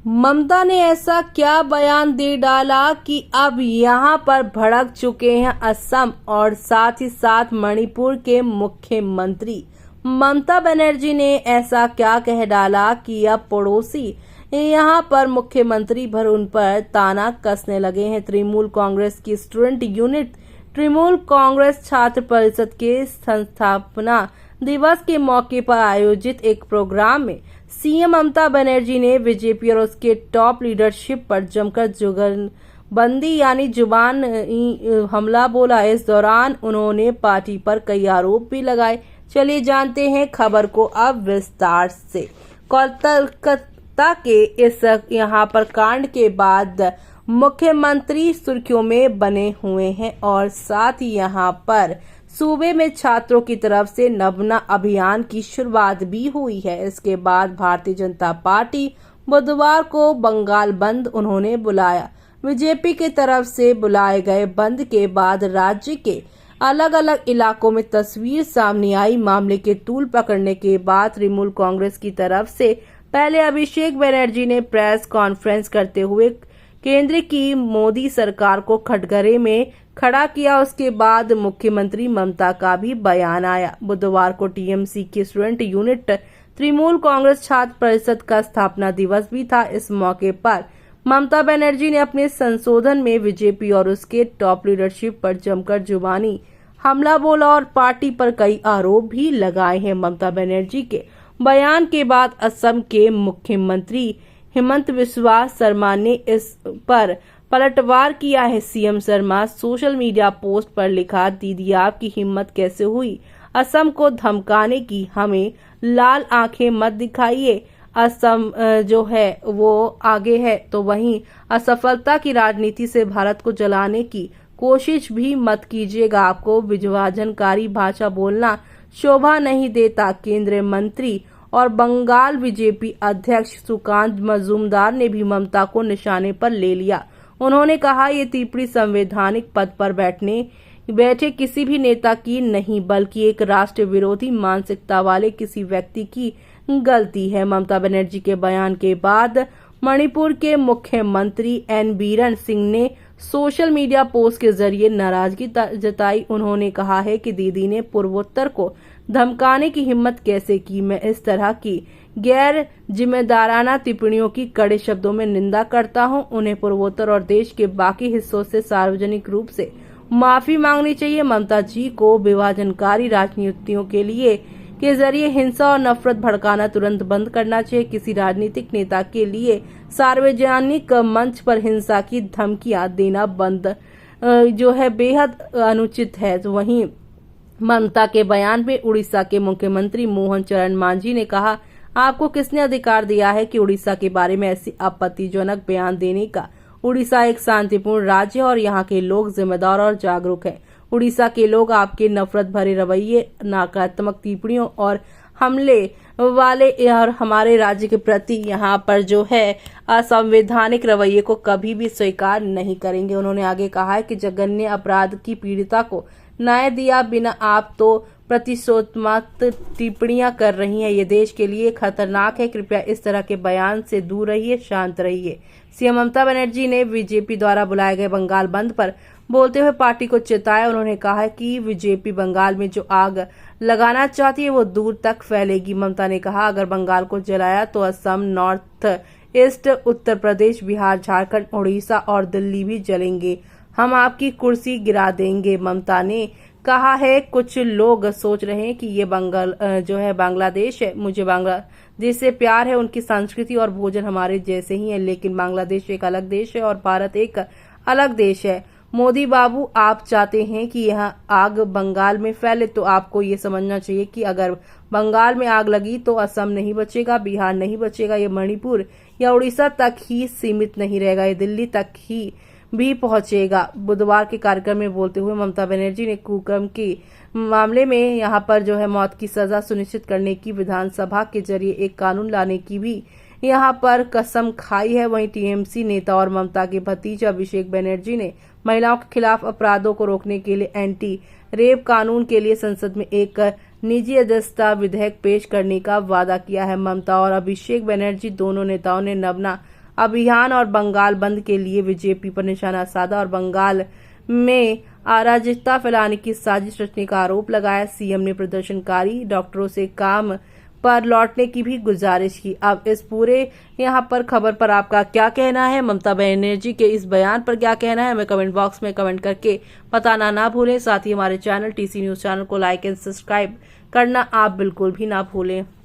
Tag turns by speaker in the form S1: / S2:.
S1: ममता ने ऐसा क्या बयान दे डाला कि अब यहां पर भड़क चुके हैं असम और साथ ही साथ मणिपुर के मुख्यमंत्री। ममता बनर्जी ने ऐसा क्या कह डाला कि अब पड़ोसी यहां पर मुख्यमंत्री भर उन पर ताना कसने लगे हैं। तृणमूल कांग्रेस की स्टूडेंट यूनिट तृणमूल कांग्रेस छात्र परिषद के संस्थापना दिवस के मौके पर आयोजित एक प्रोग्राम में सीएम ममता बनर्जी ने बीजेपी और उसके टॉप लीडरशिप पर जमकर जुगलबंदी यानी जुबान हमला बोला। इस दौरान उन्होंने पार्टी पर कई आरोप भी लगाए। चलिए जानते हैं खबर को अब विस्तार से। कोलकाता के इस यहाँ पर कांड के बाद मुख्यमंत्री सुर्खियों में बने हुए हैं और साथ ही यहाँ पर सूबे में छात्रों की तरफ से नवना अभियान की शुरुआत भी हुई है। इसके बाद भारतीय जनता पार्टी बुधवार को बंगाल बंद उन्होंने बुलाया। बीजेपी की तरफ से बुलाए गए बंद के बाद राज्य के अलग अलग इलाकों में तस्वीर सामने आई। मामले के तूल पकड़ने के बाद तृणमूल कांग्रेस की तरफ से पहले अभिषेक बनर्जी ने प्रेस कॉन्फ्रेंस करते हुए केंद्र की मोदी सरकार को कटघरे में खड़ा किया। उसके बाद मुख्यमंत्री ममता का भी बयान आया। बुधवार को टीएमसी की स्टूडेंट यूनिट तृणमूल कांग्रेस छात्र परिषद का स्थापना दिवस भी था। इस मौके पर ममता बनर्जी ने अपने संशोधन में बीजेपी और उसके टॉप लीडरशिप पर जमकर जुबानी हमला बोला और पार्टी पर कई आरोप भी लगाए हैं। ममता बनर्जी के बयान के बाद असम के मुख्यमंत्री हेमंत बिस्वा शर्मा ने इस पर पलटवार किया है। CM Sharma social media post पर लिखा, दीदी आपकी हिम्मत कैसे हुई असम को धमकाने की, हमें लाल आंखें मत दिखाइए। असम जो है वो आगे है तो वहीं असफलता की राजनीति से भारत को जलाने की कोशिश भी मत कीजिएगा। आपको विभाजनकारी भाषा बोलना शोभा नहीं देता। केंद्रीय मंत्री और बंगाल बीजेपी अध्यक्ष सुकांत मजूमदार ने भी ममता को निशाने पर ले लिया। उन्होंने कहा, ये टिप्पणी संवैधानिक पद पर बैठे किसी भी नेता की नहीं बल्कि एक राष्ट्र विरोधी मानसिकता वाले किसी व्यक्ति की गलती है। ममता बनर्जी के बयान के बाद मणिपुर के मुख्यमंत्री एन बीरेन सिंह ने सोशल मीडिया पोस्ट के जरिए नाराजगी जताई। उन्होंने कहा है कि दीदी ने पूर्वोत्तर को धमकाने की हिम्मत कैसे की। मैं इस तरह की गैर जिम्मेदाराना टिप्पणियों की कड़े शब्दों में निंदा करता हूं। उन्हें पूर्वोत्तर और देश के बाकी हिस्सों से सार्वजनिक रूप से माफी मांगनी चाहिए। ममता जी को विभाजनकारी राजनीतियों के जरिए हिंसा और नफरत भड़काना तुरंत बंद करना चाहिए। किसी राजनीतिक नेता के लिए सार्वजनिक मंच पर हिंसा की धमकियां देना बंद जो है बेहद अनुचित है। तो वहीं ममता के बयान में उड़ीसा के मुख्यमंत्री मोहन चरण मांझी ने कहा, आपको किसने अधिकार दिया है कि उड़ीसा के बारे में ऐसी आपत्तिजनक बयान देने का। उड़ीसा एक शांतिपूर्ण राज्य है और यहाँ के लोग जिम्मेदार और जागरूक हैं। उड़ीसा के लोग आपके नफरत भरे रवैये, नकारात्मक टिप्पणियों और हमले वाले और हमारे राज्य के प्रति यहाँ पर जो है असंवैधानिक रवैये को कभी भी स्वीकार नहीं करेंगे। उन्होंने आगे कहा है कि जघन्य अपराध की पीड़िता को न्याय दिया बिना आप तो प्रतिशोधात्मक टिप्पणियां कर रही हैं। ये देश के लिए खतरनाक है। कृपया इस तरह के बयान से दूर रहिए, शांत रहिए। सीएम ममता बनर्जी ने बीजेपी द्वारा बुलाए गए बंगाल बंद पर बोलते हुए पार्टी को चेताया। उन्होंने कहा कि बीजेपी बंगाल में जो आग लगाना चाहती है वो दूर तक फैलेगी। ममता ने कहा, अगर बंगाल को जलाया तो असम, नॉर्थ ईस्ट, उत्तर प्रदेश, बिहार, झारखंड, उड़ीसा और दिल्ली भी जलेंगे। हम आपकी कुर्सी गिरा देंगे। ममता ने कहा है, कुछ लोग सोच रहे हैं कि ये बांग्लादेश है। मुझे बांग्लादेश से प्यार है। उनकी संस्कृति और भोजन हमारे जैसे ही है, लेकिन बांग्लादेश एक अलग देश है और भारत एक अलग देश है। मोदी बाबू, आप चाहते हैं कि यह आग बंगाल में फैले तो आपको ये समझना चाहिए कि अगर बंगाल में आग लगी तो असम नहीं बचेगा, बिहार नहीं बचेगा, ये मणिपुर या उड़ीसा तक ही सीमित नहीं रहेगा, ये दिल्ली तक ही भी पहुंचेगा। बुधवार के कार्यक्रम में बोलते हुए ममता बनर्जी ने कुकर्म के मामले में यहाँ पर जो है मौत की सजा सुनिश्चित करने की विधानसभा के जरिए एक कानून लाने की भी यहाँ पर कसम खाई है। वहीं टीएमसी नेता और ममता के भतीजे अभिषेक बनर्जी ने महिलाओं के खिलाफ अपराधों को रोकने के लिए एंटी रेप कानून के लिए संसद में एक निजी अध्यक्षता विधेयक पेश करने का वादा किया है। ममता और अभिषेक बनर्जी दोनों नेताओं ने नवना अभियान और बंगाल बंद के लिए बीजेपी पर निशाना साधा और बंगाल में अराजकता फैलाने की साजिश रचने का आरोप लगाया। सीएम ने प्रदर्शनकारी डॉक्टरों से काम पर लौटने की भी गुजारिश की। अब इस पूरे यहाँ पर खबर पर आपका क्या कहना है? ममता बनर्जी के इस बयान पर क्या कहना है? हमें कमेंट बॉक्स में कमेंट करके बताना ना भूलें। साथ ही हमारे चैनल टीसी न्यूज चैनल को लाइक एंड सब्सक्राइब करना आप बिल्कुल भी ना भूलें।